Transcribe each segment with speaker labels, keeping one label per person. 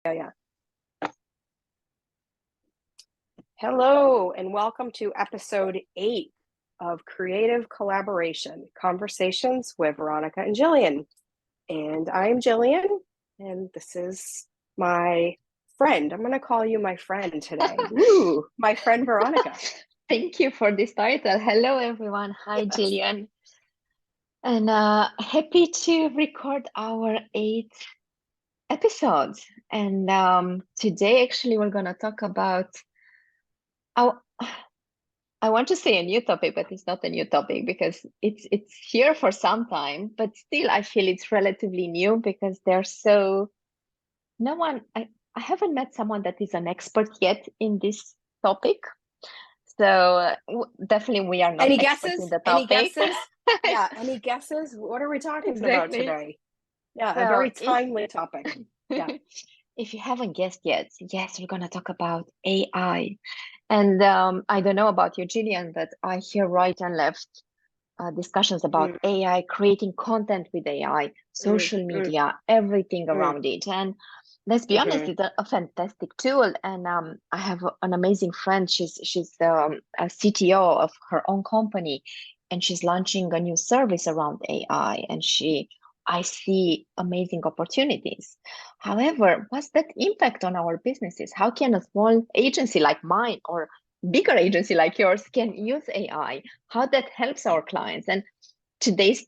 Speaker 1: Yeah. Hello, and welcome to episode 8 of Creative Collaboration, Conversations with Veronica and Jillian. And I'm Jillian, and this is my friend. I'm going to call you my friend today. Woo, my friend Veronica.
Speaker 2: Thank you for this title. Hello, everyone. Hi,
Speaker 1: Yes.
Speaker 2: Jillian. And happy to record our 8th episode. And today, actually, we're going to talk about our, I want to say a new topic, but it's not a new topic because it's here for some time. But still, I feel it's relatively new because no one, I haven't met someone that is an expert yet in this topic. So definitely we are not
Speaker 1: Any
Speaker 2: experts
Speaker 1: guesses?
Speaker 2: in the
Speaker 1: Any
Speaker 2: topic.
Speaker 1: guesses? Yeah, any guesses? What are we talking about
Speaker 2: Exactly.
Speaker 1: today? Yeah, a
Speaker 2: So
Speaker 1: very timely topic. Yeah.
Speaker 2: if you haven't guessed yet, yes, we're gonna talk about AI. And I don't know about you, Jillian, but I hear right and left discussions about
Speaker 1: Mm,
Speaker 2: AI, creating content with AI,
Speaker 1: mm,
Speaker 2: social
Speaker 1: mm,
Speaker 2: media, everything
Speaker 1: mm,
Speaker 2: around it. And let's be honest,
Speaker 1: mhm,
Speaker 2: it's a fantastic tool. And I have an amazing friend. She's a CTO of her own company, and she's launching a new service around AI. And I see amazing opportunities. However, what's that impact on our businesses? How can a small agency like mine or bigger agency like yours can use AI? How that helps our clients? And today's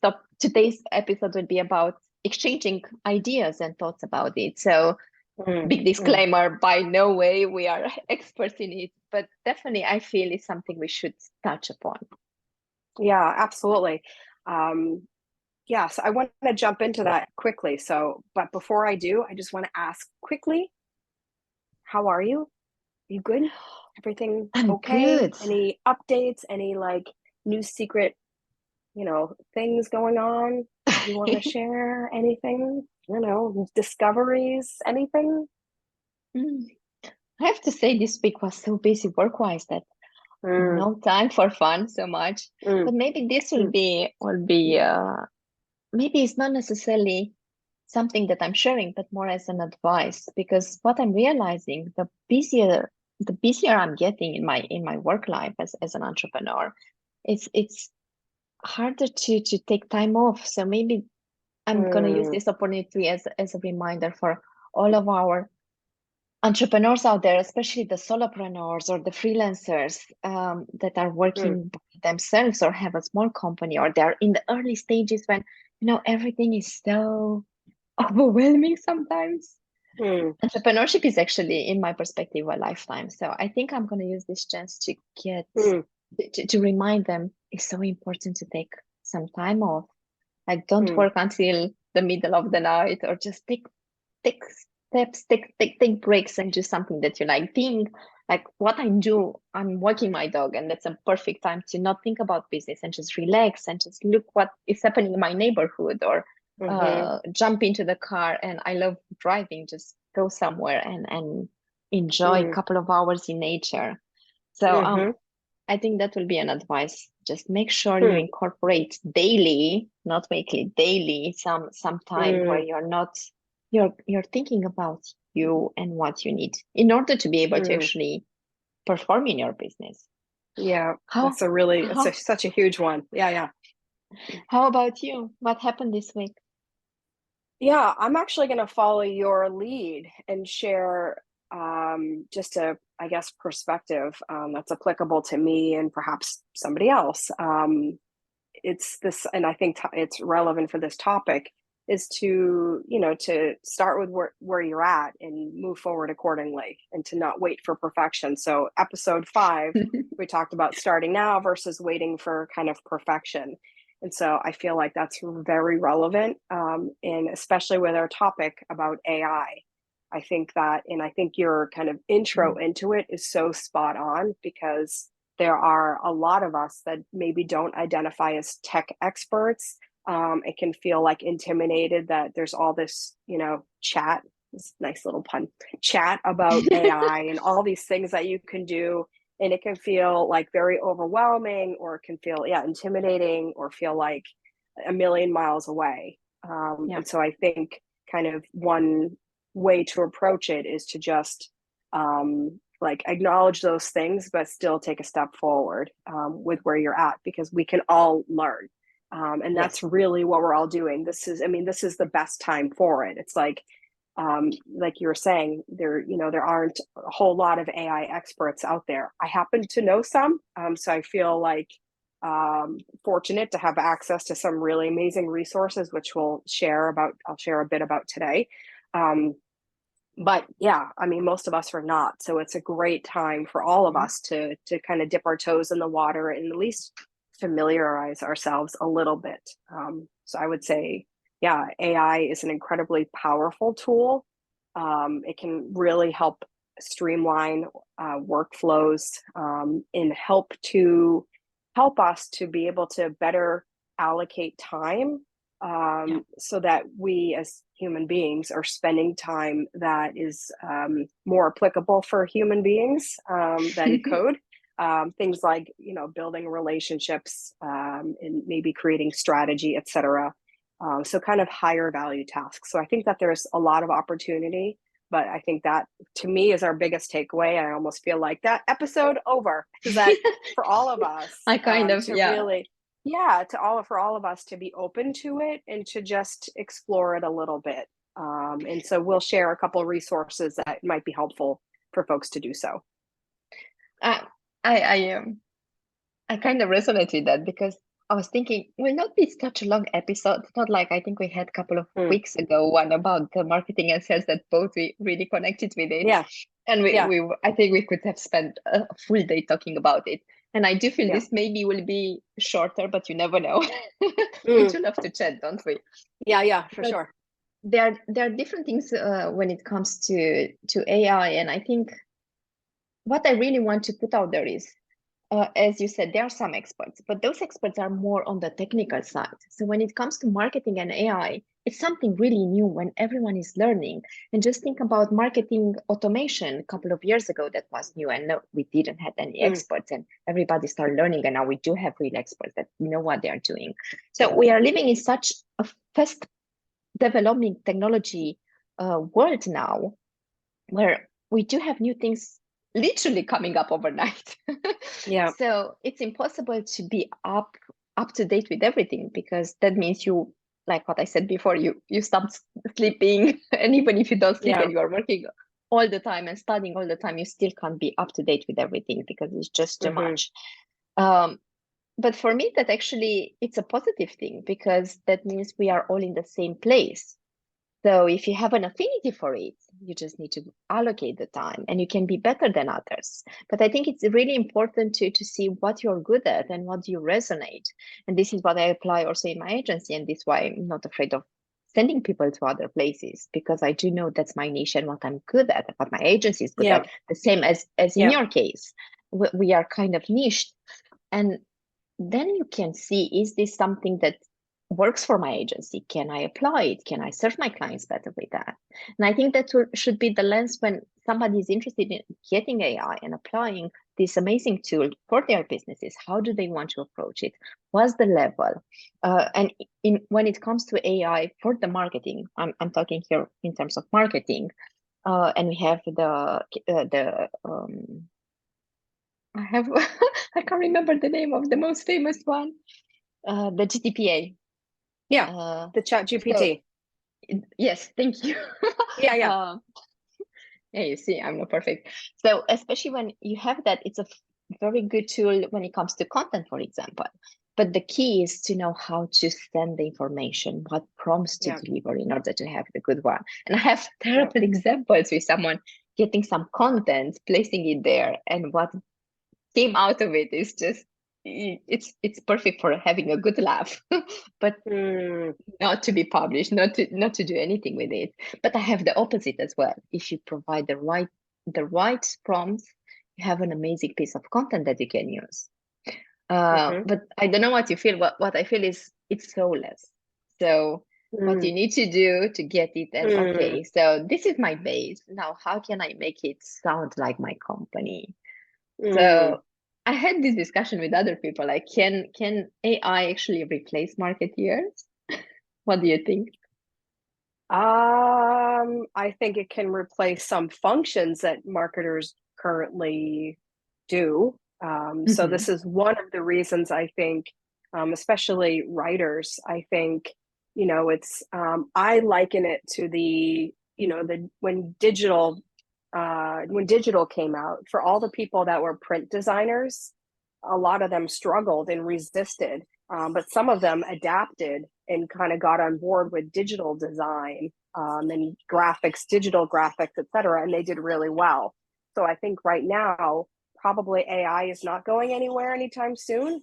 Speaker 2: episode will be about exchanging ideas and thoughts about it. So
Speaker 1: mm,
Speaker 2: big
Speaker 1: mm.
Speaker 2: disclaimer, by no way we are experts in it, but definitely I feel it's something we should touch upon.
Speaker 1: Yeah, absolutely. Um, yeah, so I want to jump into that quickly. But before I do, I just want to ask quickly, how are you? You good? Everything
Speaker 2: I'm
Speaker 1: okay?
Speaker 2: good.
Speaker 1: Any updates? Any like new secret, things going on? You want to share anything? Discoveries, anything?
Speaker 2: Mm. I have to say this week was so busy work-wise that
Speaker 1: Mm,
Speaker 2: no time for fun so much.
Speaker 1: mm,
Speaker 2: But maybe this
Speaker 1: mm,
Speaker 2: maybe it's not necessarily something that I'm sharing, but more as an advice, because what I'm realizing, the busier I'm getting in my work life as an entrepreneur, it's harder to take time off. So maybe I'm gonna use
Speaker 1: mm,
Speaker 2: this opportunity as a reminder for all of our entrepreneurs out there, especially the solopreneurs or the freelancers that are
Speaker 1: mm,
Speaker 2: working by themselves or have a small company, or they're in the early stages when everything is so overwhelming sometimes.
Speaker 1: mm,
Speaker 2: Entrepreneurship is actually, in my perspective, a lifetime. So I think I'm going to use this chance to get
Speaker 1: mm,
Speaker 2: to remind them it's so important to take some time off. Like, don't
Speaker 1: mm,
Speaker 2: work until the middle of the night, or just take steps, take breaks, and do something that you like. Think like what I do. I'm walking my dog, and that's a perfect time to not think about business and just relax and just look what is happening in my neighborhood, or
Speaker 1: mhm,
Speaker 2: jump into the car. And I love driving. Just go somewhere and enjoy a
Speaker 1: mm,
Speaker 2: couple of hours in nature. So
Speaker 1: mhm,
Speaker 2: I think that will be an advice. Just make sure you
Speaker 1: mm,
Speaker 2: incorporate daily, not weekly, daily, some time where
Speaker 1: mm,
Speaker 2: you're thinking about you and what you need in order to be able to
Speaker 1: mm.
Speaker 2: actually perform in your business.
Speaker 1: Yeah,
Speaker 2: How
Speaker 1: it's
Speaker 2: how
Speaker 1: such a huge one. Yeah, yeah.
Speaker 2: how about you? What happened this week?
Speaker 1: Yeah, I'm actually going to follow your lead and share just a, I guess, perspective that's applicable to me and perhaps somebody else. It's this, and I think it's relevant for this topic, is to start with where you're at and move forward accordingly, and to not wait for perfection. So episode 5, we talked about starting now versus waiting for kind of perfection. And so I feel like that's very relevant, and especially with our topic about AI. I think your kind of intro into it is so spot on, because there are a lot of us that maybe don't identify as tech experts. It can feel like intimidated that there's all this, chat, this nice little pun, chat about AI and all these things that you can do. And it can feel like very overwhelming, or it can feel, yeah, intimidating, or feel like a million miles away.
Speaker 2: Yeah.
Speaker 1: And so I think kind of one way to approach it is to just like acknowledge those things, but still take a step forward with where you're at, because we can all learn. And that's
Speaker 2: Yes.
Speaker 1: really what we're all doing. This is the best time for it. It's like you were saying, there aren't a whole lot of AI experts out there. I happen to know some, so I feel like fortunate to have access to some really amazing resources, which I'll share a bit about today. Um, but yeah, I mean, most of us are not, so it's a great time for all of
Speaker 2: Mhm.
Speaker 1: us to kind of dip our toes in the water and at least familiarize ourselves a little bit. So I would say, yeah, AI is an incredibly powerful tool. It can really help streamline workflows, and help us to be able to better allocate time,
Speaker 2: Yeah.
Speaker 1: so that we as human beings are spending time that is more applicable for human beings than code. Things like building relationships, and maybe creating strategy, etc. So kind of higher value tasks. So I think that there's a lot of opportunity, but I think that to me is our biggest takeaway. I almost feel like that episode over is that for all of us
Speaker 2: I kind of,
Speaker 1: to
Speaker 2: yeah.
Speaker 1: really, yeah, for all of us to be open to it and to just explore it a little bit. And so we'll share a couple of resources that might be helpful for folks to do so.
Speaker 2: I I kind of resonate with that because I was thinking will not be such a long episode. Not like I think we had a couple of
Speaker 1: Mm,
Speaker 2: weeks ago one about the marketing and sales that both we really connected with it.
Speaker 1: yeah,
Speaker 2: And
Speaker 1: yeah,
Speaker 2: I think we could have spent a full day talking about it. And I do feel
Speaker 1: yeah.
Speaker 2: this maybe will be shorter, but you never know. We
Speaker 1: Mm,
Speaker 2: do love to chat, don't we?
Speaker 1: yeah, yeah, for
Speaker 2: But
Speaker 1: sure.
Speaker 2: there are different things when it comes to AI, and I think what I really want to put out there is, as you said, there are some experts, but those experts are more on the technical side. So when it comes to marketing and AI, it's something really new when everyone is learning. And just think about marketing automation a couple of years ago that was new, and no, we didn't have any
Speaker 1: Mm,
Speaker 2: experts, and everybody started learning, and now we do have real experts that know what they are doing. So we are living in such a fast developing technology world now where we do have new things literally coming up overnight.
Speaker 1: yeah,
Speaker 2: So it's impossible to be up to date with everything because that means you, like what I said before, you stop sleeping, and even if you don't sleep
Speaker 1: yeah.
Speaker 2: and you are working all the time and studying all the time, you still can't be up to date with everything because it's just too
Speaker 1: Hmm.
Speaker 2: much. Um, but for me, that actually it's a positive thing because that means we are all in the same place. So if you have an affinity for it, you just need to allocate the time and you can be better than others. But I think it's really important to see what you're good at and what you resonate. And this is what I apply also in my agency. And this is why I'm not afraid of sending people to other places because I do know that's my niche and what I'm good at, what my agency is good
Speaker 1: Yeah,
Speaker 2: at. The same as in
Speaker 1: yeah.
Speaker 2: your case, we are kind of niched. And then you can see, is this something that works for my agency? Can I apply it? Can I serve my clients better with that? And I think that should be the lens when somebody is interested in getting AI and applying this amazing tool for their businesses. How do they want to approach it? What's the level? And when it comes to AI for the marketing, I'm talking here in terms of marketing, and we have the I have I can't remember the name of the most famous one, the GTPA.
Speaker 1: Yeah,
Speaker 2: Uh,
Speaker 1: the chat
Speaker 2: so
Speaker 1: GPT.
Speaker 2: yes, thank you.
Speaker 1: Yeah, yeah.
Speaker 2: uh, yeah, you see, I'm not perfect. So especially when you have that, it's a very good tool when it comes to content, for example. But the key is to know how to send the information, what prompts to
Speaker 1: Yeah,
Speaker 2: deliver in order to have the good one. And I have
Speaker 1: yeah.
Speaker 2: terrible examples with someone getting some content, placing it there, and what came out of it is just it's perfect for having a good laugh, but
Speaker 1: Mm,
Speaker 2: not to be published, not to do anything with it. But I have the opposite as well. If you provide the right prompts, you have an amazing piece of content that you can use.
Speaker 1: hmm.
Speaker 2: But I don't know what you feel. What I feel is it's soulless. So what
Speaker 1: Mm,
Speaker 2: you need to do to get it, and
Speaker 1: mm,
Speaker 2: okay, so this is my base. Now, how can I make it sound like my company?
Speaker 1: mm.
Speaker 2: So I had this discussion with other people, like can AI actually replace marketeers? What do you think?
Speaker 1: I think it can replace some functions that marketers currently do. So
Speaker 2: Hmm.
Speaker 1: this is one of the reasons I think, especially writers, I think, it's I liken it to the when digital came out, for all the people that were print designers, a lot of them struggled and resisted, but some of them adapted and kind of got on board with digital design, and graphics, digital graphics, etc., and they did really well. So I think right now, probably AI is not going anywhere anytime soon.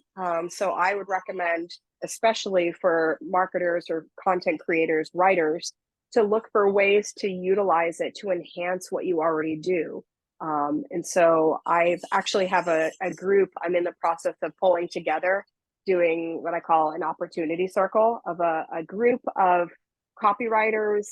Speaker 1: So I would recommend, especially for marketers or content creators, writers, to look for ways to utilize it to enhance what you already do. And so I actually have a group I'm in the process of pulling together, doing what I call an opportunity circle of a group of copywriters,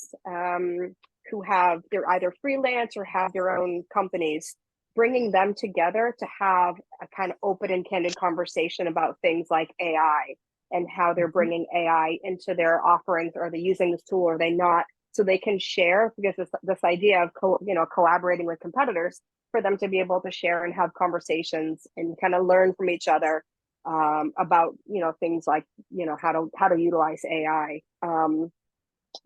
Speaker 1: who they're either freelance or have their own companies, bringing them together to have a kind of open and candid conversation about things like AI and how they're
Speaker 2: Hmm.
Speaker 1: bringing AI into their offerings. Are they using this tool? Are they not? So they can share, because this idea of collaborating with competitors, for them to be able to share and have conversations and kind of learn from each other, about things like how to utilize AI.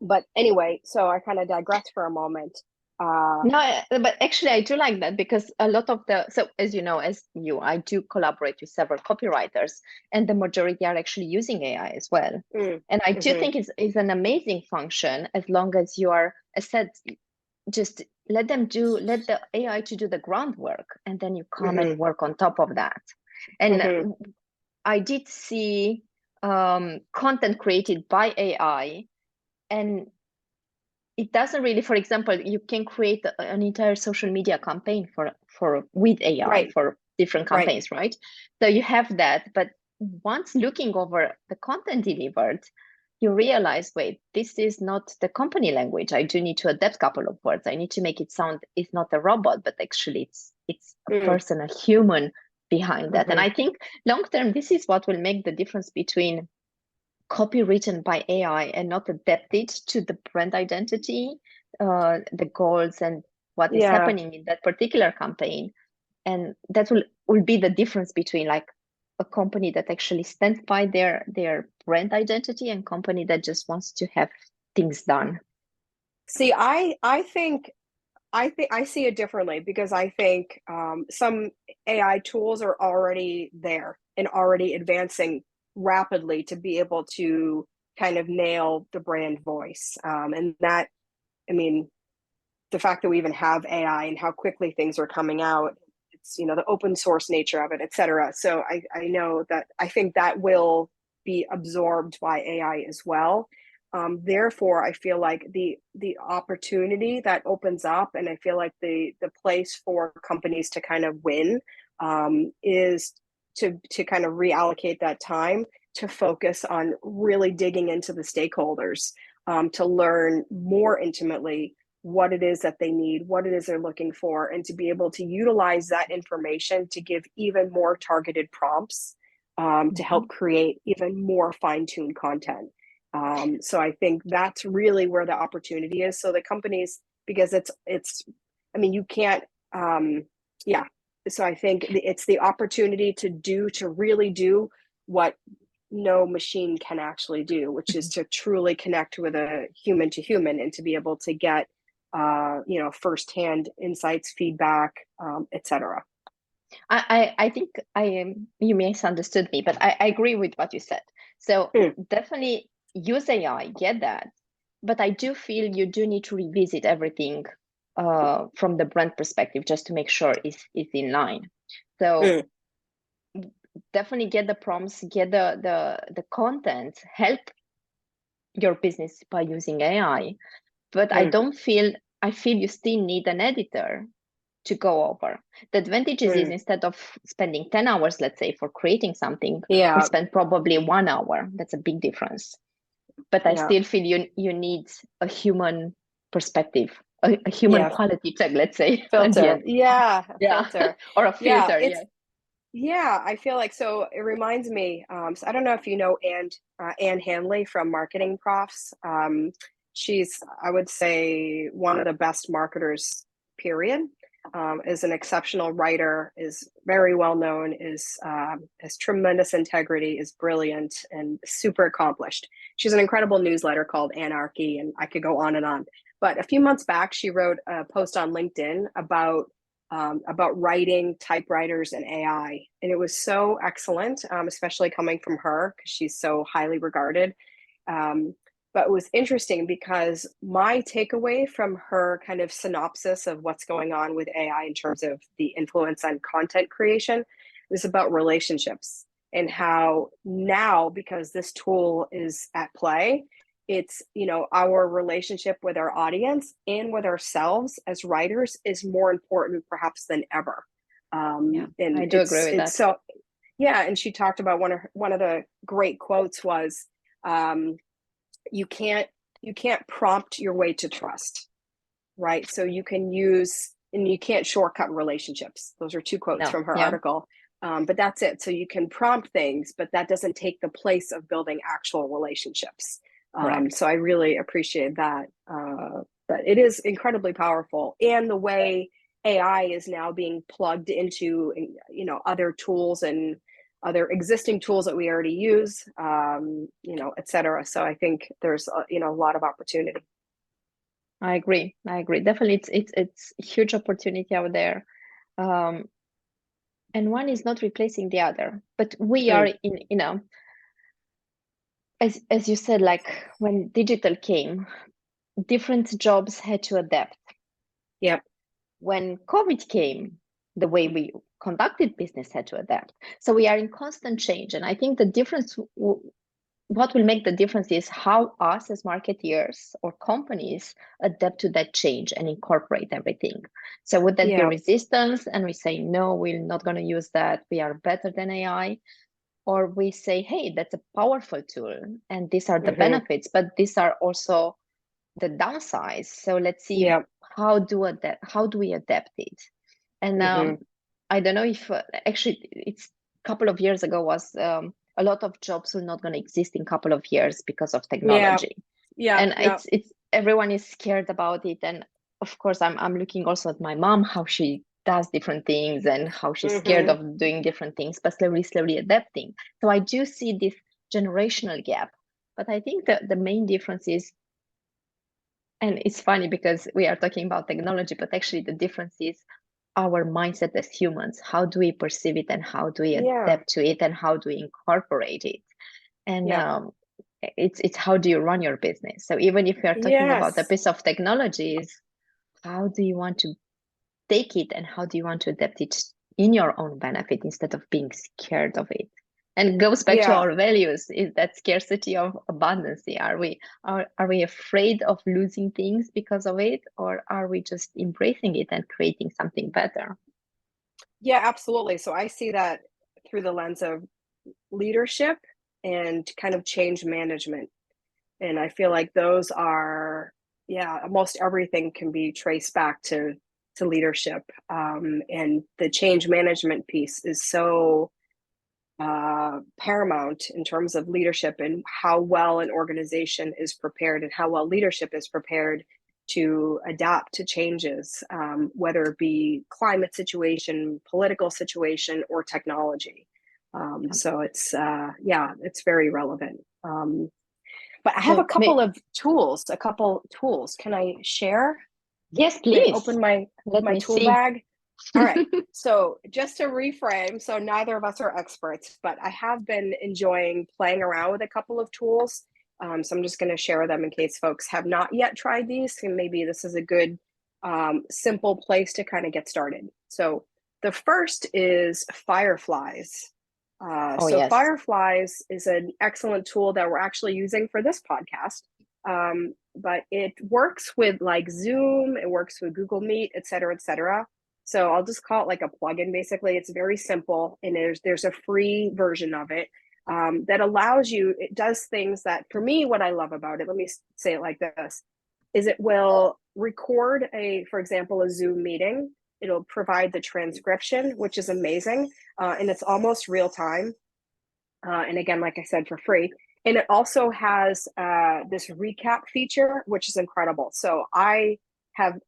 Speaker 1: But anyway, so I kind of digress for a moment. Uh,
Speaker 2: No, but actually, I do like that because a lot of so as you know, I do collaborate with several copywriters, and the majority are actually using AI as well.
Speaker 1: mm,
Speaker 2: And I do
Speaker 1: mm-hmm,
Speaker 2: think it's an amazing function as long as you are, as said, just let the AI to do the groundwork, and then you come
Speaker 1: mm-hmm,
Speaker 2: and work on top of that. And
Speaker 1: mm-hmm,
Speaker 2: I did see content created by AI, and it doesn't really, for example, you can create an entire social media campaign for with AI
Speaker 1: right,
Speaker 2: for different
Speaker 1: right,
Speaker 2: campaigns, right? So you have that, but once looking over the content delivered, you realize, wait, this is not the company language. I do need to adapt a couple of words. I need to make it sound it's not a robot, but actually it's a
Speaker 1: mm,
Speaker 2: person, a human behind that. And
Speaker 1: mm-hmm,
Speaker 2: I think long term, this is what will make the difference between copy written by AI and not adapted to the brand identity, the goals, and what is
Speaker 1: yeah.
Speaker 2: happening in that particular campaign. And that will be the difference between like a company that actually stands by their brand identity and company that just wants to have things done.
Speaker 1: See, I think I see it differently, because I think, some AI tools are already there and already advancing rapidly to be able to kind of nail the brand voice. And that, I mean, the fact that we even have AI and how quickly things are coming out, it's the open source nature of it, et cetera. So I know that I think that will be absorbed by AI as well. Therefore, I feel like the opportunity that opens up, and I feel like the place for companies to kind of win, is to kind of reallocate that time to focus on really digging into the stakeholders, to learn more intimately what it is that they need, what it is they're looking for, and to be able to utilize that information to give even more targeted prompts, to help
Speaker 2: Mhm.
Speaker 1: create even more fine-tuned content. So I think that's really where the opportunity is. So the companies, because I mean, you can't, yeah. So I think it's the opportunity to really do what no machine can actually do, which is
Speaker 2: Mhm.
Speaker 1: to truly connect with a human to human, and to be able to get, firsthand insights, feedback, etc.
Speaker 2: I think I am, you misunderstood me, but I agree with what you said. So
Speaker 1: Mm,
Speaker 2: definitely use AI, get that. But I do feel you do need to revisit everything from the brand perspective just to make sure it's in line. So
Speaker 1: mm,
Speaker 2: definitely get the prompts, get the content, help your business by using AI. But
Speaker 1: mm,
Speaker 2: I feel you still need an editor to go over. The advantages is
Speaker 1: mm.
Speaker 2: instead of spending 10 hours, let's say, for creating something, we
Speaker 1: Yeah,
Speaker 2: spend probably 1 hour. That's a big difference. But I
Speaker 1: yeah,
Speaker 2: still feel you need a human perspective, a human
Speaker 1: yeah.
Speaker 2: quality check, let's say, at the
Speaker 1: Filter.
Speaker 2: end.
Speaker 1: Yeah, a
Speaker 2: Yeah.
Speaker 1: filter.
Speaker 2: Or a
Speaker 1: Yeah,
Speaker 2: filter, yeah.
Speaker 1: I feel like, so it reminds me. So I don't know if you know Anne Hanley from Marketing Profs. She's, I would say, one of the best marketers, period. Is an exceptional writer, is very well known, is has tremendous integrity, is brilliant, and super accomplished. She's an incredible newsletter called Anarchy, and I could go on and on. But a few months back, she wrote a post on LinkedIn about writing, typewriters, and AI, and it was so excellent, especially coming from her because she's so highly regarded. Um, but it was interesting because my takeaway from her kind of synopsis of what's going on with AI in terms of the influence on content creation was about relationships, and how now, because this tool is at play, it's, our relationship with our audience and with ourselves as writers is more important perhaps than ever.
Speaker 2: Yeah,
Speaker 1: And
Speaker 2: I do agree
Speaker 1: it's
Speaker 2: with
Speaker 1: it's
Speaker 2: that.
Speaker 1: so, yeah. And she talked about one of the great quotes was, um, you can't prompt your way to trust, right? So you can use, and you can't shortcut relationships. Those are two quotes
Speaker 2: No,
Speaker 1: from her
Speaker 2: yeah,
Speaker 1: article. But that's it. So you can prompt things, but that doesn't take the place of building actual relationships.
Speaker 2: correct.
Speaker 1: So I really appreciate that. But it is incredibly powerful, and the way AI is now being plugged into, other tools and other existing tools that we already use, et cetera. So I think there's a lot of opportunity.
Speaker 2: I agree. I agree. Definitely, it's a huge opportunity out there. Um, and one is not replacing the other, but we are
Speaker 1: Mm,
Speaker 2: in, as you said, like when digital came, different jobs had to adapt.
Speaker 1: yep.
Speaker 2: When COVID came, the way we conducted business had to adapt. So we are in constant change. And I think the difference, what will make the difference is how us as marketeers or companies adapt to that change and incorporate everything. So would that be
Speaker 1: Yeah.
Speaker 2: resistance? And we say, no, we're not going to use that. We are better than AI. Or we say, hey, that's a powerful tool. And these are the
Speaker 1: Hmm.
Speaker 2: benefits, but these are also the downsides. So let's see
Speaker 1: Yeah.
Speaker 2: how do we adapt it? And
Speaker 1: Hmm.
Speaker 2: I don't know if actually it's a couple of years ago was a lot of jobs will not going to exist in a couple of years because of
Speaker 1: Yeah.
Speaker 2: technology,
Speaker 1: Yeah.
Speaker 2: and
Speaker 1: Yeah.
Speaker 2: it's everyone is scared about it. And of course, I'm looking also at my mom, how she does different things and how she's scared
Speaker 1: Hmm.
Speaker 2: of doing different things, but slowly adapting. So I do see this generational gap, but I think that the main difference is, and it's funny because we are talking about technology, but actually the difference is our mindset as humans. How do we perceive it and how do we
Speaker 1: Yeah.
Speaker 2: adapt to it and how do we incorporate it? And
Speaker 1: Yeah.
Speaker 2: it's how do you run your business? So even if we are talking about a
Speaker 1: Yes.
Speaker 2: piece of technologies, how do you want to take it and how do you want to adapt it in your own benefit instead of being scared of it? And it goes back to
Speaker 1: Yeah.
Speaker 2: our values, is that scarcity of abundance. Are we afraid of losing things because of it, or are we just embracing it and creating something better?
Speaker 1: Yeah, absolutely. So I see that through the lens of leadership and kind of change management. And I feel like those are, yeah, almost everything can be traced back to leadership. And the change management piece is so paramount in terms of leadership and how well an organization is prepared and how well leadership is prepared to adapt to changes, whether it be climate situation, political situation, or technology. So yeah, it's very relevant. But I have
Speaker 2: So
Speaker 1: a couple tools. Can I share?
Speaker 2: yes,
Speaker 1: Can I
Speaker 2: please
Speaker 1: open
Speaker 2: let
Speaker 1: my
Speaker 2: me
Speaker 1: tool
Speaker 2: see.
Speaker 1: bag? All right. So just to reframe, so neither of us are experts, but I have been enjoying playing around with a couple of tools. So I'm just going to share them in case folks have not yet tried these, and maybe this is a good, simple place to kind of get started. So the first is Fireflies.
Speaker 2: Oh
Speaker 1: So
Speaker 2: yes.
Speaker 1: Fireflies is an excellent tool that we're actually using for this podcast. But it works with like Zoom, it works with Google Meet, et cetera, et cetera. So I'll just call it like a plugin. Basically, it's very simple, and there's a free version of it, that allows you. It does things that, for me, what I love about it. Let me say it like this: is it will record for example, a Zoom meeting. It'll provide the transcription, which is amazing, and it's almost real time. And again, like I said, for free. And it also has this recap feature, which is incredible. So I have,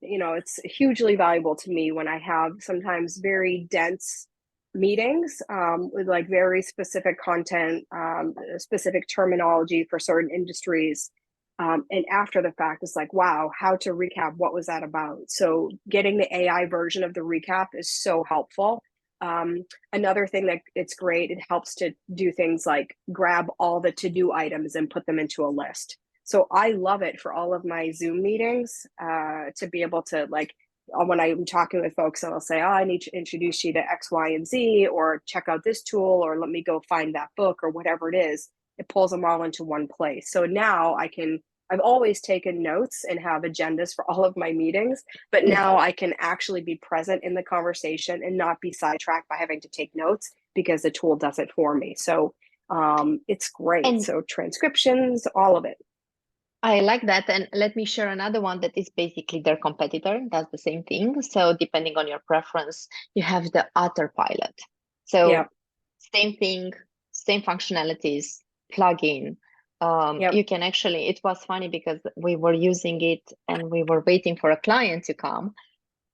Speaker 1: it's hugely valuable to me when I have sometimes very dense meetings with like very specific content, specific terminology for certain industries. And after the fact, it's like, wow, how to recap? What was that about? So getting the AI version of the recap is so helpful. Another thing that it's great, it helps to do things like grab all the to-do items and put them into a list. So I love it for all of my Zoom meetings to be able to like when I'm talking with folks and I'll say, oh, I need to introduce you to X, Y, and Z, or check out this tool, or let me go find that book, or whatever it is. It pulls them all into one place. So now I've always taken notes and have agendas for all of my meetings, but now I can actually be present in the conversation and not be sidetracked by having to take notes because the tool does it for me. So it's great.
Speaker 2: And
Speaker 1: So transcriptions, all of it.
Speaker 2: I like that. And let me share another one that is basically their competitor, does the same thing. So depending on your preference, you have the Autopilot.
Speaker 1: Yeah.
Speaker 2: So same thing, same functionalities, plugin.
Speaker 1: Yep.
Speaker 2: You can actually, it was funny because we were using it and we were waiting for a client to come,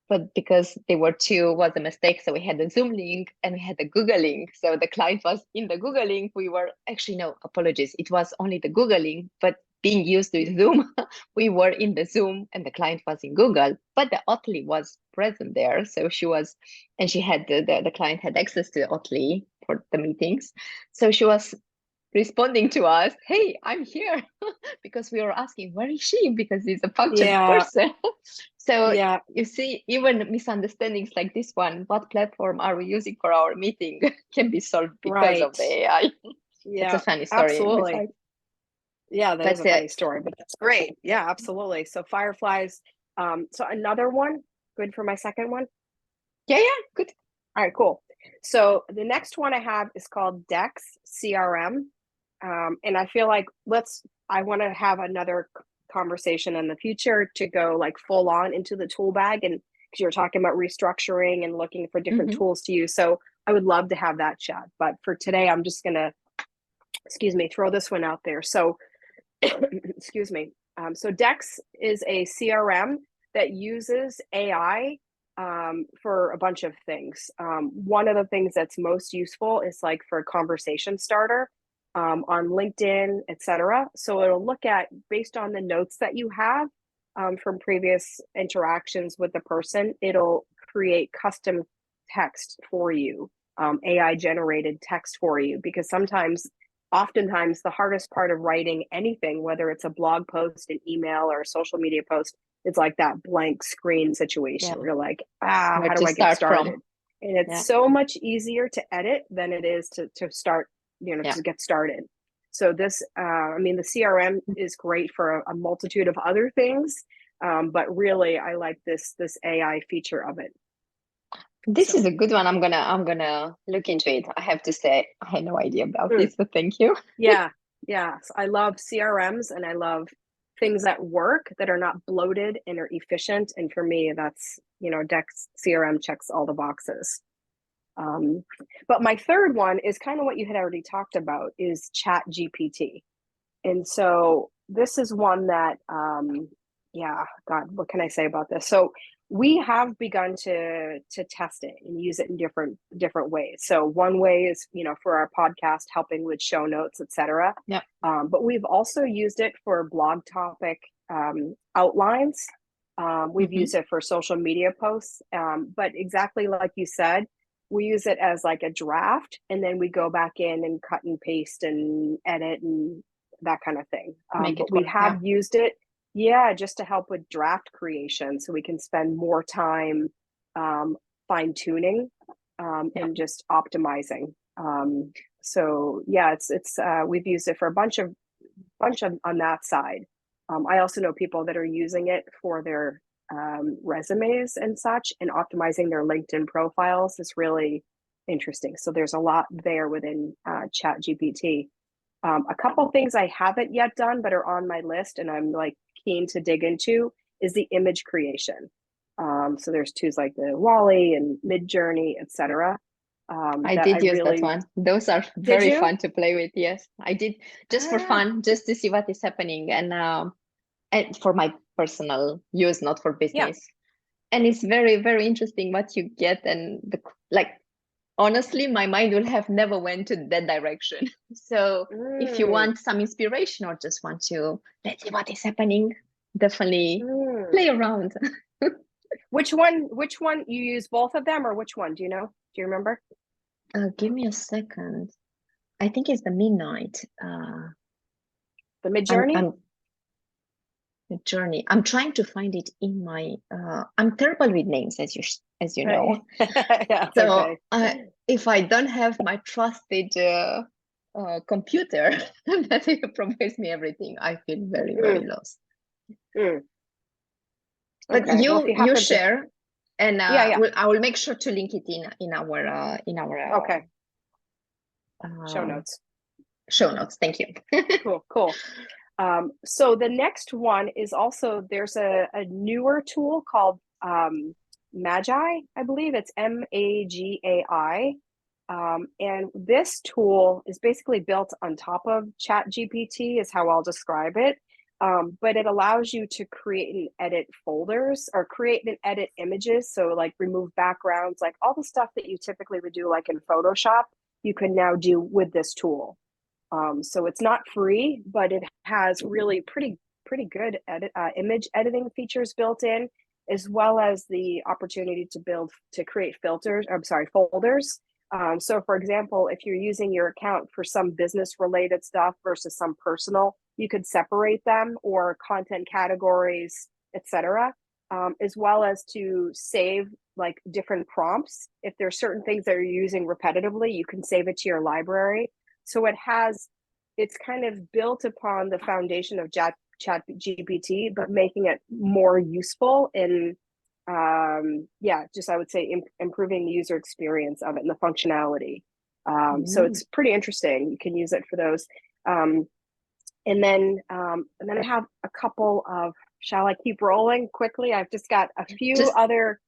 Speaker 2: but because they were two was a mistake. So we had the Zoom link and we had the Google link. So the client was in the Google link. We were actually, no, apologies. It was only the Google link, but being used to Zoom, we were in the Zoom and the client was in Google, but the Oatly was present there. So she was, and she had the client had access to Oatly for the meetings. So she was responding to us, hey, I'm here, because we were asking, where is she? Because he's a functional
Speaker 1: Yeah.
Speaker 2: person. So
Speaker 1: Yeah.
Speaker 2: you see, even misunderstandings like this one, what platform are we using for our meeting, can be solved because of
Speaker 1: Right.
Speaker 2: the AI. It's a
Speaker 1: Yeah.
Speaker 2: funny story
Speaker 1: Absolutely.
Speaker 2: besides.
Speaker 1: Yeah, that is
Speaker 2: But
Speaker 1: a funny story, but that's great. Yeah, absolutely. So fireflies. So another one, good for my second one.
Speaker 2: yeah, yeah, good.
Speaker 1: All right, cool. So the next one I have is called Dex CRM. And I feel like I want to have another conversation in the future to go like full on into the tool bag. And because you're talking about restructuring and looking for different
Speaker 2: Mm-hmm.
Speaker 1: tools to use. So I would love to have that chat. But for today, I'm just going to, excuse me, throw this one out there. So excuse me. So Dex is a CRM that uses AI for a bunch of things. One of the things that's most useful is like for a conversation starter on LinkedIn, etc. So it'll look at based on the notes that you have from previous interactions with the person. It'll create custom text for you, AI generated text for you, because oftentimes the hardest part of writing anything, whether it's a blog post, an email, or a social media post, it's like that blank screen situation
Speaker 2: Yeah,
Speaker 1: where you're like,
Speaker 2: where
Speaker 1: how do
Speaker 2: to
Speaker 1: I get
Speaker 2: start from?
Speaker 1: started? And it's
Speaker 2: Yeah,
Speaker 1: so much easier to edit than it is to start,
Speaker 2: yeah.
Speaker 1: to get started. So this, I mean, the CRM is great for a multitude of other things, but really, I like this AI feature of it.
Speaker 2: This is
Speaker 1: So
Speaker 2: a good one. I'm gonna look into it. I have to say, I had no idea about
Speaker 1: mm,
Speaker 2: this, but thank you.
Speaker 1: yeah, yeah. So I love CRMs and I love things that work that are not bloated and are efficient. And for me, that's, Dex CRM checks all the boxes. Um, but my third one is kind of what you had already talked about is Chat GPT. And so this is one that, yeah, God, what can I say about this? So we have begun to test it and use it in different ways. So one way is, for our podcast, helping with show notes, etc.
Speaker 2: Yeah.
Speaker 1: But we've also used it for blog topic outlines. We've
Speaker 2: Mm-hmm.
Speaker 1: used it for social media posts. But exactly like you said, we use it as like a draft, and then we go back in and cut and paste and edit and that kind of thing.
Speaker 2: Make it
Speaker 1: But we
Speaker 2: work. Yeah.
Speaker 1: have used it, yeah, just to help with draft creation so we can spend more time um, fine tuning
Speaker 2: Yeah.
Speaker 1: and just optimizing. So yeah, it's we've used it for a bunch of on that side. I also know people that are using it for their resumes and such, and optimizing their LinkedIn profiles is really interesting. So there's a lot there within Chat GPT. A couple things I haven't yet done, but are on my list, and I'm like keen to dig into, is the image creation. So there's tools like the Wally and Midjourney, etc.
Speaker 2: I
Speaker 1: that I
Speaker 2: did use that
Speaker 1: really
Speaker 2: one. Those are
Speaker 1: did
Speaker 2: very
Speaker 1: you?
Speaker 2: fun to play with. Yes, I did just for
Speaker 1: Ah,
Speaker 2: fun, just to see what is happening, and for my personal use, not for
Speaker 1: yeah.
Speaker 2: business. And it's very, very interesting what you get, and like honestly, my mind will have never went to that direction. So if you
Speaker 1: Mm,
Speaker 2: want some inspiration or just want to let's see what is happening, definitely
Speaker 1: mm.
Speaker 2: play around.
Speaker 1: Which one you use both of them or which one? Do you know? Do you remember?
Speaker 2: Give me a second. I think it's the midnight.
Speaker 1: The Mid
Speaker 2: I'm
Speaker 1: Journey?
Speaker 2: I'm the journey. I'm trying to find it in my. I'm terrible with names, as you
Speaker 1: Right.
Speaker 2: know.
Speaker 1: Yeah, it's
Speaker 2: So
Speaker 1: okay.
Speaker 2: if I don't have my trusted computer that provides me everything, I feel very, very
Speaker 1: Mm,
Speaker 2: lost.
Speaker 1: mm.
Speaker 2: But
Speaker 1: Okay. Well, if you
Speaker 2: you
Speaker 1: happen to,
Speaker 2: share, and
Speaker 1: yeah, yeah.
Speaker 2: I will make sure to link it in our
Speaker 1: Okay. Show
Speaker 2: um,
Speaker 1: notes.
Speaker 2: show notes. Thank you.
Speaker 1: Cool, cool. So the next one is also there's a newer tool called Magi, I believe it's Magai. And this tool is basically built on top of ChatGPT, is how I'll describe it. But it allows you to create and edit folders or create and edit images. So, like, remove backgrounds, like all the stuff that you typically would do, like in Photoshop, you can now do with this tool. So it's not free, but it has really pretty good image editing features built in, as well as the opportunity to create filters. I'm sorry, folders. So, for example, if you're using your account for some business related stuff versus some personal, you could separate them or content categories, etc. As well as to save like different prompts. If there's certain things that you're using repetitively, you can save it to your library. So it's kind of built upon the foundation of chat GPT, but making it more useful in, yeah, just I would say improving the user experience of it and the functionality. So
Speaker 2: Mm.
Speaker 1: it's pretty interesting. You can use it for those. Um, and then I have a couple of, shall I keep rolling quickly? I've just got a few
Speaker 2: Just
Speaker 1: other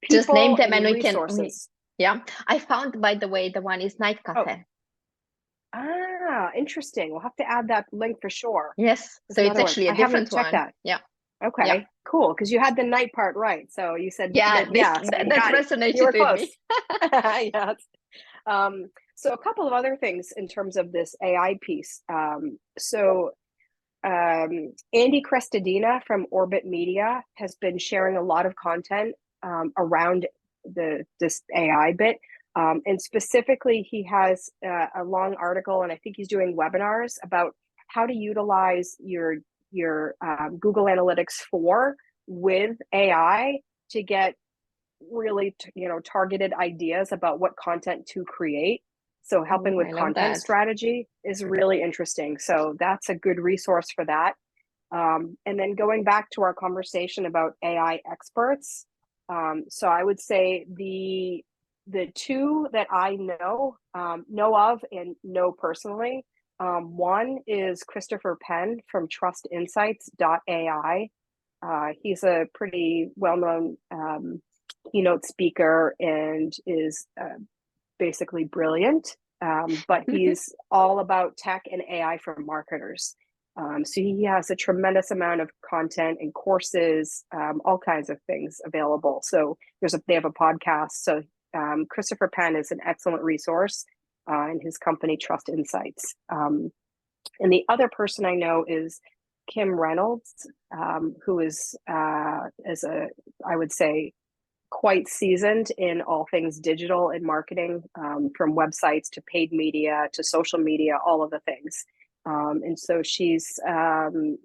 Speaker 2: name
Speaker 1: people
Speaker 2: them, and
Speaker 1: and
Speaker 2: we
Speaker 1: resources.
Speaker 2: yeah. I found, by the way, the one is Night
Speaker 1: Oh,
Speaker 2: Cafe.
Speaker 1: interesting. We'll have to add that link for sure.
Speaker 2: Yes,
Speaker 1: There's
Speaker 2: so it's
Speaker 1: another one.
Speaker 2: actually a
Speaker 1: I haven't
Speaker 2: different
Speaker 1: checked
Speaker 2: one.
Speaker 1: that.
Speaker 2: Yeah, yeah,
Speaker 1: Okay, cool. Because you had the night part right. So you said
Speaker 2: yeah.
Speaker 1: that, yeah. So you
Speaker 2: That
Speaker 1: got it. You
Speaker 2: resonated
Speaker 1: were
Speaker 2: with
Speaker 1: close.
Speaker 2: me.
Speaker 1: Yes. So a couple of other things in terms of this AI piece. Andy Crestadina from Orbit Media has been sharing a lot of content around this AI bit. And specifically, he has a long article, and I think he's doing webinars about how to utilize your Google Analytics 4 with AI to get really targeted ideas about what content to create. So helping
Speaker 2: Oh,
Speaker 1: with
Speaker 2: I love
Speaker 1: content
Speaker 2: that.
Speaker 1: strategy is really interesting. So that's a good resource for that. And then going back to our conversation about AI experts, so I would say the two that I know of and know personally. One is Christopher Penn from TrustInsights.ai. He's a pretty well-known keynote speaker and is basically brilliant. But he's all about tech and AI for marketers. So he has a tremendous amount of content and courses, all kinds of things available. So they have a podcast. So Christopher Penn is an excellent resource, and his company Trust Insights. And the other person I know is Kim Reynolds, who is as a I would say quite seasoned in all things digital and marketing, from websites to paid media to social media, all of the things. And so she's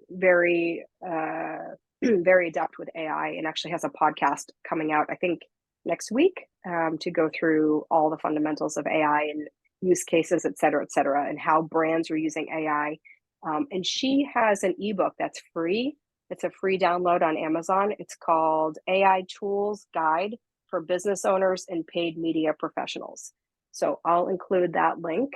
Speaker 1: very, very adept with AI and actually has a podcast coming out, I think, next week, to go through all the fundamentals of AI and use cases, et cetera, and how brands are using AI. And she has an ebook that's free. It's a free download on Amazon. It's called AI Tools Guide for Business Owners and Paid Media Professionals. So I'll include that link.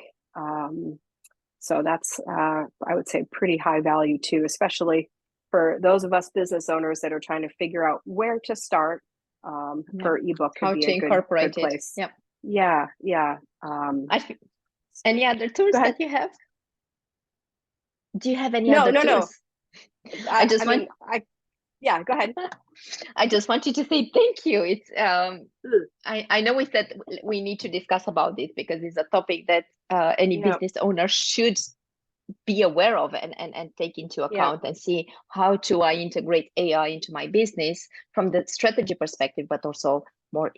Speaker 1: So that's, I would say, pretty high value too, especially for those of us business owners that are trying to figure out where to start.
Speaker 2: Yeah.
Speaker 1: Her ebook could
Speaker 2: How
Speaker 1: be
Speaker 2: to
Speaker 1: a good
Speaker 2: incorporate it.
Speaker 1: place.
Speaker 2: Yeah.
Speaker 1: Yeah, yeah.
Speaker 2: Any other
Speaker 1: Go
Speaker 2: tools
Speaker 1: ahead.
Speaker 2: that you have? Do you have any
Speaker 1: No,
Speaker 2: other
Speaker 1: no, no.
Speaker 2: tools? I
Speaker 1: I
Speaker 2: just want
Speaker 1: mean, yeah, go ahead.
Speaker 2: I just wanted to say thank you. It's I know we said we need to discuss about this because it's a topic that any
Speaker 1: Yeah,
Speaker 2: business owner should be aware of and take into
Speaker 1: yeah.
Speaker 2: account and see how do I integrate AI into my business from the strategy perspective, but also more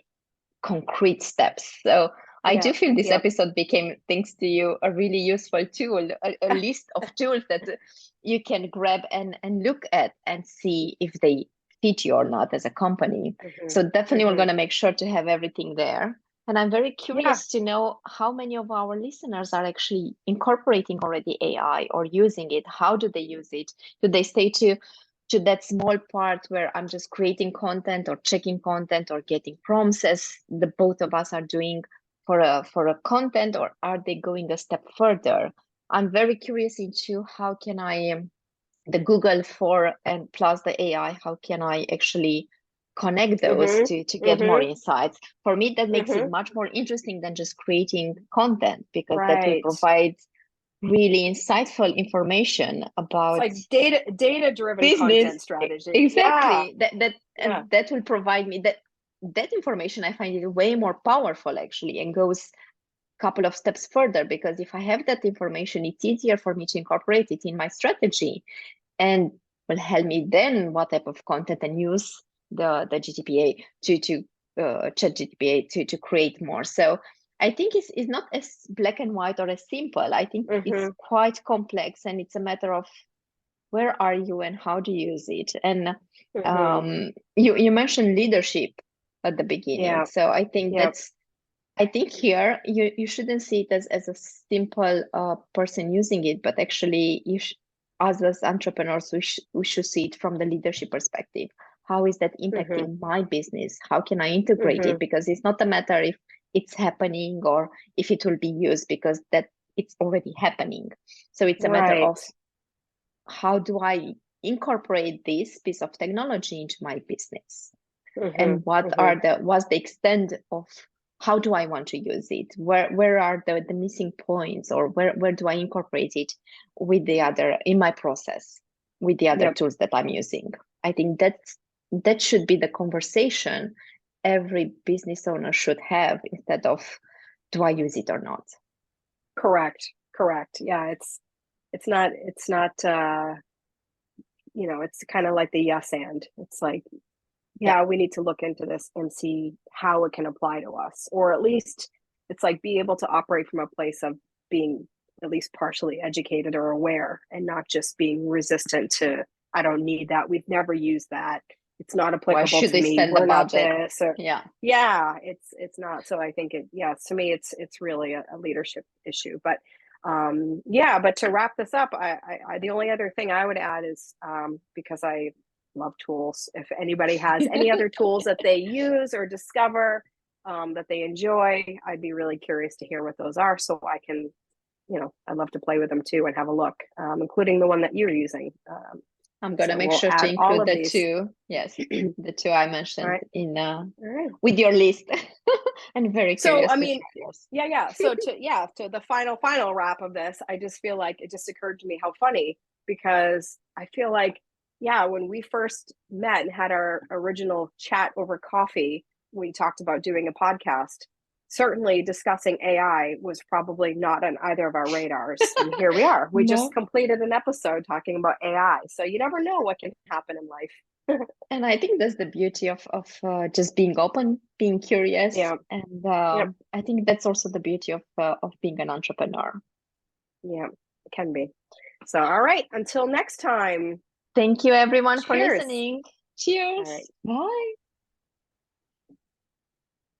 Speaker 2: concrete steps. So I do
Speaker 1: Yeah,
Speaker 2: feel this
Speaker 1: yeah.
Speaker 2: episode became, thanks to you, a really useful tool, a list of tools that you can grab and look at and see if they fit you or not as a company.
Speaker 1: Hmm.
Speaker 2: So definitely we're
Speaker 1: Hmm.
Speaker 2: going to make sure to have everything there. And I'm very
Speaker 1: Yeah.
Speaker 2: curious to know how many of our listeners are actually incorporating already AI or using it. How do they use it? Do they stay to that small part where I'm just creating content or checking content or getting prompts as the both of us are doing for a content, or are they going a step further? I'm very curious into how can I the Google for and plus the AI, how can I actually connect those
Speaker 1: Hmm.
Speaker 2: to get more
Speaker 1: Hmm.
Speaker 2: insights? For me, that makes it
Speaker 1: Hmm.
Speaker 2: much more interesting than just creating content because that will
Speaker 1: Right.
Speaker 2: provide really insightful information
Speaker 1: It's
Speaker 2: about
Speaker 1: like data driven
Speaker 2: business.
Speaker 1: content strategy. Yeah.
Speaker 2: Exactly, that
Speaker 1: Yeah.
Speaker 2: and that will provide me that information. I find it way more powerful actually, and goes a couple of steps further, because if I have that information, it's easier for me to incorporate it in my strategy and will help me then what type of content and use the GTPA to chat GTPA to create more. So I think it's not as black and white or as simple. I think it's
Speaker 1: Hmm.
Speaker 2: quite complex, and it's a matter of where are you and how do you use it. And
Speaker 1: Hmm.
Speaker 2: you mentioned leadership at the beginning,
Speaker 1: Yeah.
Speaker 2: so I think
Speaker 1: Yeah.
Speaker 2: that's I think here you shouldn't see it as a simple person using it, but actually us as entrepreneurs, we should see it from the leadership perspective. How is that
Speaker 1: Hmm.
Speaker 2: impacting my business? How can I integrate
Speaker 1: Hmm.
Speaker 2: it? Because it's not a matter if it's happening or if it will be used, because that it's already happening. So it's a matter
Speaker 1: Right.
Speaker 2: of how do I incorporate this piece of technology into my business?
Speaker 1: Hmm.
Speaker 2: And
Speaker 1: Hmm.
Speaker 2: what's the extent of how do I want to use it? Where are the missing points, or where do I incorporate it with the other in my process with the other
Speaker 1: Yep.
Speaker 2: tools that I'm using? I think that should be the conversation every business owner should have, instead of do I use it or not?
Speaker 1: Correct. Correct. Yeah. It's not it's kind of like the yes and. It's like,
Speaker 2: Yeah.
Speaker 1: yeah, we need to look into this and see how it can apply to us, or at least it's like be able to operate from a place of being at least partially educated or aware, and not just being resistant to, I don't need that, we've never used that, it's not
Speaker 2: Why
Speaker 1: applicable
Speaker 2: should
Speaker 1: to
Speaker 2: they
Speaker 1: me,
Speaker 2: spend the
Speaker 1: we're not
Speaker 2: budget?
Speaker 1: this, or
Speaker 2: Yeah.
Speaker 1: yeah, it's not. So I think to me it's really a leadership issue. But yeah, but to wrap this up, the only other thing I would add is, because I love tools, if anybody has any other tools that they use or discover that they enjoy, I'd be really curious to hear what those are, so I can, I'd love to play with them too and have a look, including the one that you're using.
Speaker 2: I'm gonna
Speaker 1: So
Speaker 2: make
Speaker 1: we'll
Speaker 2: sure to
Speaker 1: add all
Speaker 2: include
Speaker 1: of
Speaker 2: the
Speaker 1: these.
Speaker 2: two. Yes, the two I
Speaker 1: All
Speaker 2: mentioned
Speaker 1: right.
Speaker 2: in
Speaker 1: All right.
Speaker 2: with your list. I'm very
Speaker 1: So,
Speaker 2: curious
Speaker 1: I
Speaker 2: to
Speaker 1: mean,
Speaker 2: see yours.
Speaker 1: yeah. So to the final wrap of this, I just feel like it just occurred to me how funny, because I feel like, yeah, when we first met and had our original chat over coffee, we talked about doing a podcast. Certainly discussing AI was probably not on either of our radars. And here we are. We just
Speaker 2: No.
Speaker 1: completed an episode talking about AI. So you never know what can happen in life.
Speaker 2: And I think that's the beauty of just being open, being curious,
Speaker 1: Yeah.
Speaker 2: and
Speaker 1: Yep.
Speaker 2: I think that's also the beauty of being an entrepreneur.
Speaker 1: Yeah. It can be. So, all right. Until next time.
Speaker 2: Thank you everyone for
Speaker 1: Cheers.
Speaker 2: listening.
Speaker 1: All right.
Speaker 2: Cheers. Bye.